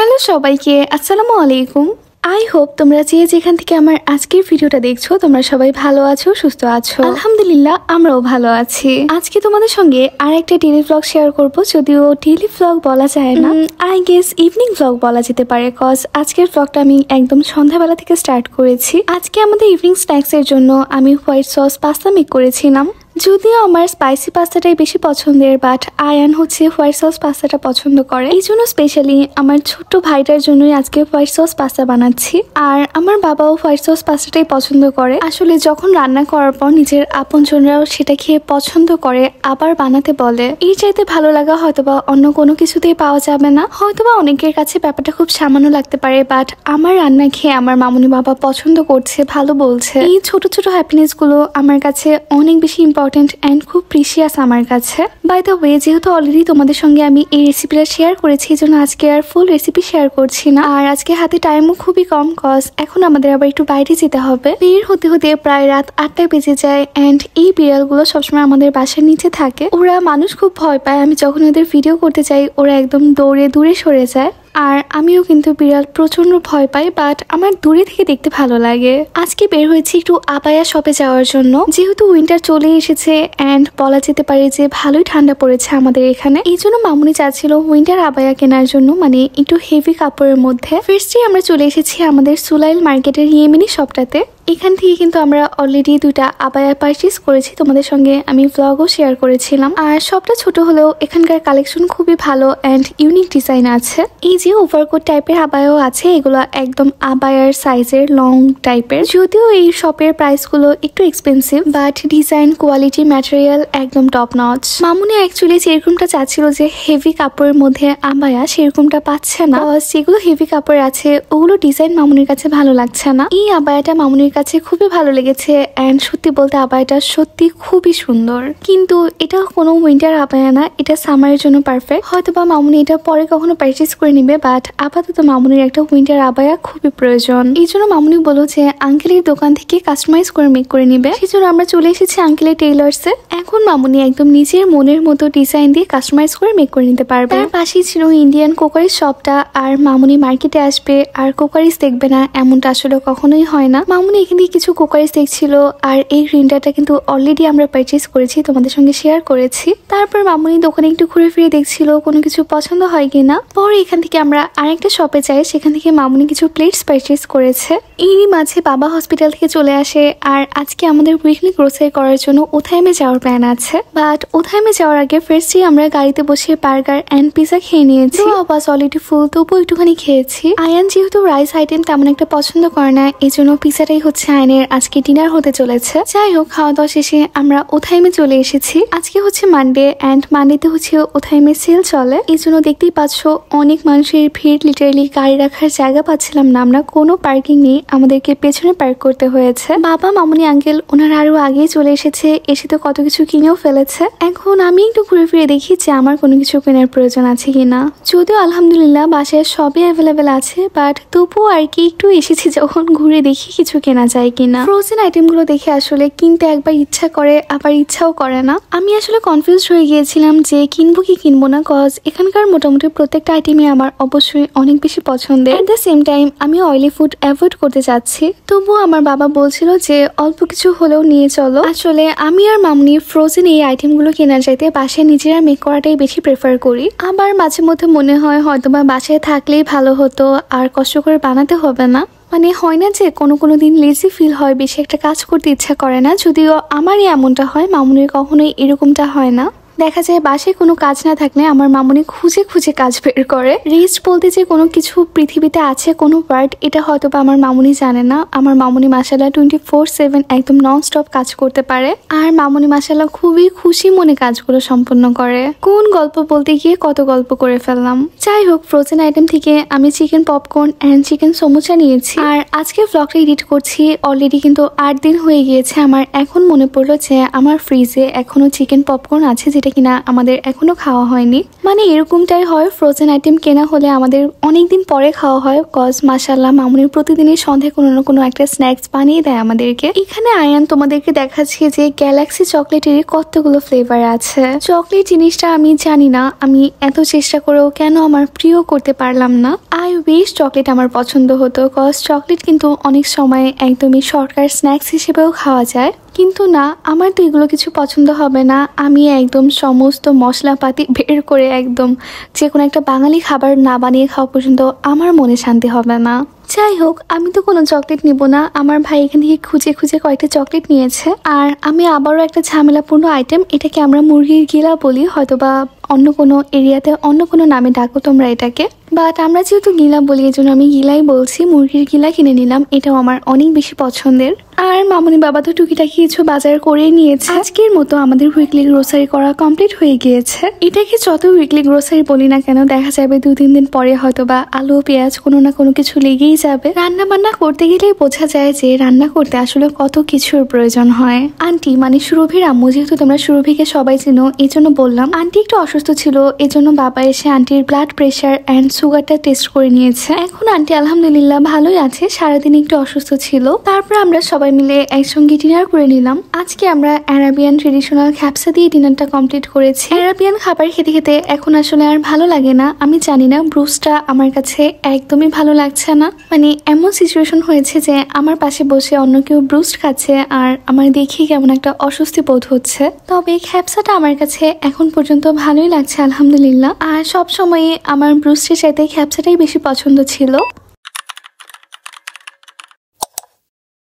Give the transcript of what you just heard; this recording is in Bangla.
হ্যালো সবাইকে, আসসালামু আলাইকুম। আই হোপ তোমরা যে যেখান থেকে আমার আজকের ভিডিওটা দেখছো তোমরা সবাই ভালো আছো, সুস্থ আছো। আলহামদুলিল্লাহ আমরাও ভালো আছি। আজকে তোমাদের সঙ্গে আর একটা ডেইলি ব্লগ শেয়ার করব, যদিও ডেইলি ব্লগ বলা যায় না, আই গেস ইভিনিং ব্লগ বলা যেতে পারে, কজ আজকের ব্লগটা আমি একদম সন্ধ্যাবেলা থেকে স্টার্ট করেছি। আজকে আমাদের ইভিনিং স্ন্যাক্সের জন্য আমি হোয়াইট সস পাস্তা মেক করেছিলাম। যদিও আমার স্পাইসি পাস্তাটাই বেশি পছন্দের, বাট আয়ান হচ্ছে হোয়াইট সস পাস্তাটা পছন্দ করে, এই জন্য স্পেশালি আমার ছোট্ট ভাইটার জন্যই আজকে হোয়াইট সস পাস্তা বানাচ্ছি। আর আমার বাবাও হোয়াইট সস পাস্তাটাই পছন্দ করে। আসলে যখন রান্না করার পর নিজের আপনজনরাও সেটা খেয়ে পছন্দ করে, আবার বানাতে বলে, এই চাইতে ভালো লাগা হয়তোবা অন্য কোনো কিছুতেই পাওয়া যাবে না। হয়তোবা অনেকের কাছে ব্যাপারটা খুব সামান্য লাগতে পারে, বাট আমার রান্না খেয়ে আমার মামুনি বাবা পছন্দ করছে, ভালো বলছে। এই ছোট ছোট হ্যাপিনেস গুলো আমার কাছে অনেক বেশি ইম্পর্টেন্ট এন্ড খুব প্রিসিয়াস আমার কাছে। বাই দ্য ওয়ে, যেহেতু অলরেডি তোমাদের সঙ্গে আমি এই রেসিপিটা শেয়ার করেছি, এই জন্য আজকে আর ফুল রেসিপি শেয়ার করছি না। আর আজকে হাতে টাইমও খুবই কম, কজ এখন আমাদের আবার একটু বাইরে যেতে হবে। বের হতে হতে প্রায় রাত 8টায় বেজে যায়। এন্ড এই বিড়ালগুলো সবসময় আমাদের বাসার নিচে থাকে। ওরা মানুষ খুব ভয় পায়, আমি যখন ওদের ভিডিও করতে চাই ওরা একদম দৌড়ে দূরে সরে যায়। আর আমিও কিন্তু বিড়াল প্রচন্ড ভয় পাই, বাট আমার দূরে থেকে দেখতে ভালো লাগে। আজকে বের হয়েছি একটু আবায়া শপে যাওয়ার জন্য, যেহেতু উইন্টার চলে এসেছে এন্ড বলা যেতে পারে যে ভালোই ঠান্ডা পড়েছে আমাদের এখানে। এই জন্য মামুনি চাচ্ছিল উইন্টার আবায়া কেনার জন্য, মানে একটু হেভি কাপড়ের মধ্যে। ফার্স্টে আমরা চলে এসেছি আমাদের সুলাইল মার্কেটের ইয়েমিনি শপটাতে। এখান থেকে কিন্তু আমরা অলরেডি 2টা আবায়া পারচেস করেছি, তোমাদের সঙ্গে আমি ব্লগও শেয়ার করেছিলাম। আর সবটা ছোট হলেও এখানকার কালেকশন খুবই ভালো এন্ড ইউনিক ডিজাইন আছে। এই যে ওভারকোট টাইপের আবায়াও আছে, এগুলো একদম আবায়ার সাইজের লং টাইপের। যদিও এই শপের প্রাইস গুলো একটু expensive, but design, quality, material একদম টপ নচ। মামুনি অ্যাকচুয়ালি যেরকমটা চাচ্ছিল যে হেভি কাপড়ের মধ্যে আবায়া, সেরকমটা পাচ্ছে না। যেগুলো হেভি কাপড় আছে ওগুলো ডিজাইন মামুনির কাছে ভালো লাগছে না। এই আবায়াটা মামুনির কাছে খুবই ভালো লেগেছে এন্ড সত্যি বলতে আবায়াটা সত্যি খুবই সুন্দর। কিন্তু এটা কোনো উইন্টার আবায়া না, এটা সামারের জন্য পারফেক্ট। হয়তো বা মামুনি এটা পরে কখনো পারচেস করে নিবে, বাট আপাতত মামুনির একটা উইন্টার আবায়া খুবই প্রয়োজন। এই জন্য মামুনি বলল যে আঙ্কেলের দোকান থেকে কাস্টমাইজ করে মেক করে নিবে। সেই জন্য আমরা চলে এসেছি আঙ্কেলের টেইলার্সে। এখন মামুনি একদম নিজের মনের মতো ডিজাইন দিয়ে কাস্টমাইজ করে মেক করে নিতে পারবে। তার পাশেই ছিল ইন্ডিয়ান কোকারিস শপটা। আর মামুনি মার্কেটে আসবে আর কোকারিস দেখবে না, এমনটা আসলে কখনোই হয় না। মামুনি এখান থেকে কিছু কোকারিস দেখছিল, আর এই গ্রিনটাটা কিন্তু অলরেডি আমরা পারচেস করেছি, তোমাদের সঙ্গে শেয়ার করেছি। তারপর মামুনি দোকানে একটু ঘুরে ফিরে দেখছিল কোনো কিছু পছন্দ হয় কিনা। পরে এখান থেকে আমরা আরেকটা শপে যাই, সেখান থেকে মামুনি কিছু প্লেটস পারচেস করেছে। এরই মাঝে বাবা হসপিটাল থেকে চলে আসে, আর আজকে আমাদের উইকলি গ্রোসারি করার জন্য ওথাইমে যাওয়ার প্ল্যান আছে। বাট ওথাইমে যাওয়ার আগে ফার্স্টে আমরা গাড়িতে বসে বার্গার এন্ড পিজা খেয়ে নিয়েছি। ওয়াজ অলরেডি ফুল, তবুও একটুখানি খেয়েছি। আয়ান যেহেতু রাইস আইটেম তেমন একটা পছন্দ করে না, এই জন্য পিজাটাই হচ্ছে আয়নের আজকে ডিনার হতে চলেছে। যাই হোক, খাওয়া দাওয়া শেষে আমরা ওথাইমে চলে এসেছি। আজকে হচ্ছে মানডে এন্ড মানডেতে হচ্ছে ওথাইমে সেল চলে, এই জন্য দেখতেই পাচ্ছ অনেক মানুষের ভিড়। লিটারালি গাড়ি রাখার জায়গা পাচ্ছিলাম না আমরা, কোনো পার্কিং নেই, আমাদেরকে পেছনে পার্ক করতে হয়েছে। বাবা, মামুনি, আঙ্কেল ওনারা আরো আগেই চলে এসেছে, এসে তো কত কিছু কিনেও ফেলেছে। এখন আমি একটু ঘুরে ফিরে দেখি যে আমার কোনো কিছু কেনার প্রয়োজন আছে কিনা। যদিও আলহামদুলিল্লাহ বাসায় সবই অ্যাভেলেবেল আছে, বাট তবুও আর কি একটু এসেছি যখন ঘুরে দেখি কিছু কেনা যায় কিনা। ফ্রোজেন আইটেম গুলো দেখে আসলে কিনতে একবার ইচ্ছা করে, আবার ইচ্ছাও করে না। আমি আসলে কনফিউজ হয়ে গিয়েছিলাম যে কিনবো কি কিনবো না, কজ এখানকার মোটামুটি প্রত্যেকটা আইটেমই আমার অবশ্যই অনেক বেশি পছন্দের। এট দ্য সেম টাইম আমি অয়েলি ফুড অ্যাভয়েড করতে চাচ্ছি, তবুও আমার বাবা বলছিল যে অল্প কিছু হলেও নিয়ে চলো। আসলে আমি আর মামুনি ফ্রোজেন এই আইটেম গুলো কেনার চাইতে বাসায় নিজেরা মেক করাটাই বেশি প্রেফার করি। আবার মাঝে মধ্যে মনে হয় হয়তোবা বাসায় থাকলেই ভালো হতো, আর কষ্ট করে বানাতে হবে না। মানে হয় না যে কোনো দিন লেজি ফিল হয়, বেশি একটা কাজ করতে ইচ্ছা করে না। যদিও আমারই এমনটা হয়, মামুনির কখনোই এরকমটা হয় না। দেখা যায় বাসায় কোনো কাজ না থাকলে আমার মামুনি খুঁজে খুঁজে কাজ বের করে। রেস্ট বলতে যে কোনো কিছু পৃথিবীতে আছে কোনো ওয়ার্ড, এটা হয়তো বা আমার মামুনি জানে না। আমার মামুনি মাশাআল্লাহ 24/7 একদম নন স্টপ কাজ করতে পারে। আর মামুনি মাশাআল্লাহ খুবই খুশি মনে কাজগুলো সম্পন্ন করে। কোন গল্প বলতে গিয়ে কত গল্প করে ফেললাম। যাই হোক, ফ্রোজেন আইটেম থেকে আমি chicken popcorn and chicken samosa নিয়েছি। আর আজকে ব্লগটা এডিট করছি অলরেডি কিন্তু 8 দিন হয়ে গিয়েছে। আমার এখন মনে পড়লো যে আমার ফ্রিজে এখনো চিকেন পপকর্ন আছে, যেটা কিনা আমাদের এখনো খাওয়া হয়নি। মানে এরকমটাই হয়, ফ্রোজেন আইটেম কেনা হলে আমাদের অনেকদিন পরে খাওয়া হয়। কজ মাশাআল্লাহ মামুনি প্রতিদিনই সন্ধ্যায় কোনো না কোনো একটা স্ন্যাক্স বানিয়ে দেয় আমাদেরকে। এখানে আয়ান তোমাদেরকে দেখাচ্ছি যে গ্যালাক্সি চকলেটের কতগুলো ফ্লেভার আছে। চকলেট জিনিসটা আমি জানি না আমি এত চেষ্টা করেও কেন আমার প্রিয় করতে পারলাম না। আই উইশ চকলেট আমার পছন্দ হতো, কজ চকলেট কিন্তু অনেক সময় একদমই শর্টকাট স্ন্যাক্স হিসেবেও খাওয়া যায়। কিন্তু না, আমার তো এগুলো কিছু পছন্দ হবে না। আমি একদম সমস্ত মশলাপাতি বের করে একদম যে কোনো একটা বাঙালি খাবার না বানিয়ে খাওয়া পর্যন্ত আমার মনে শান্তি হবে না। যাই হোক, আমি তো কোনো চকলেট নিব না। আমার ভাই এখান থেকে খুঁজে খুঁজে কয়েকটা চকলেট নিয়েছে। আর আমি আবারও একটা ঝামেলাপূর্ণ আইটেম, এটাকে আমরা মুরগির গিলা বলি, হয়তোবা অন্য কোনো এরিয়াতে অন্য কোনো নামে ডাকো তোমরা এটাকে, বাট আমরা যেহেতু গিলা বলি এই জন্য আমি গিলাই বলছি। মুরগির গিলা কিনে নিলাম, এটাও আমার অনেক বেশি পছন্দের। আর মামুনি বাবা তো টুকিটাকি কিছু বাজার করে নিয়েছে। আজকের মতো আমাদের উইকলি গ্রোসারি করা কমপ্লিট হয়ে গিয়েছে। এটাকে যত উইকলি গ্রোসারি বলি না কেন, দেখা যাবে 2-3 দিন পরে হয়তোবা আলু পেঁয়াজ কোনো না কোনো কিছু লেগেই যাবে। রান্না বান্না করতে গেলেই বোঝা যায় যে রান্না করতে আসলে কত কিছুর প্রয়োজন হয়। আন্টি মানে সুরভির আম্মু, যেহেতু তোমরা সুরভিকে সবাই চিনো এই জন্য বললাম, আন্টি একটু অসুস্থ ছিল, এজন্য বাবা এসে আন্টির ব্লাড প্রেশার অ্যান্ড সুগারটা টেস্ট করে নিয়েছে। এখন আন্টি আলহামদুলিল্লাহ ভালোই আছে, সারাদিন একটু অসুস্থ ছিল। তারপর আমরা সবাই মিলে একসঙ্গে ডিনার করে নিলাম। আজকে আমরা অ্যারাবিয়ান ট্রেডিশনাল খ্যাপসা দিয়ে ডিনারটা কমপ্লিট করেছি। অ্যারাবিয়ান খাবার খেতে খেতে এখন আসলে আর ভালো লাগে না। আমি জানি না, ব্রুসটা আমার কাছে একদমই ভালো লাগছে না। মানে এমন সিচুয়েশন হয়েছে যে আমার পাশে বসে অন্য কেউ ব্রুস্ট খাচ্ছে আর আমার দেখে কেমন একটা অস্বস্তি বোধ হচ্ছে। তবে খ্যাপসাটা আমার কাছে এখন পর্যন্ত ভালোই লাগছে আলহামদুলিল্লাহ। আর সব সময় আমার ব্রুস্টের চাইতে খ্যাপসাটাই বেশি পছন্দ ছিল।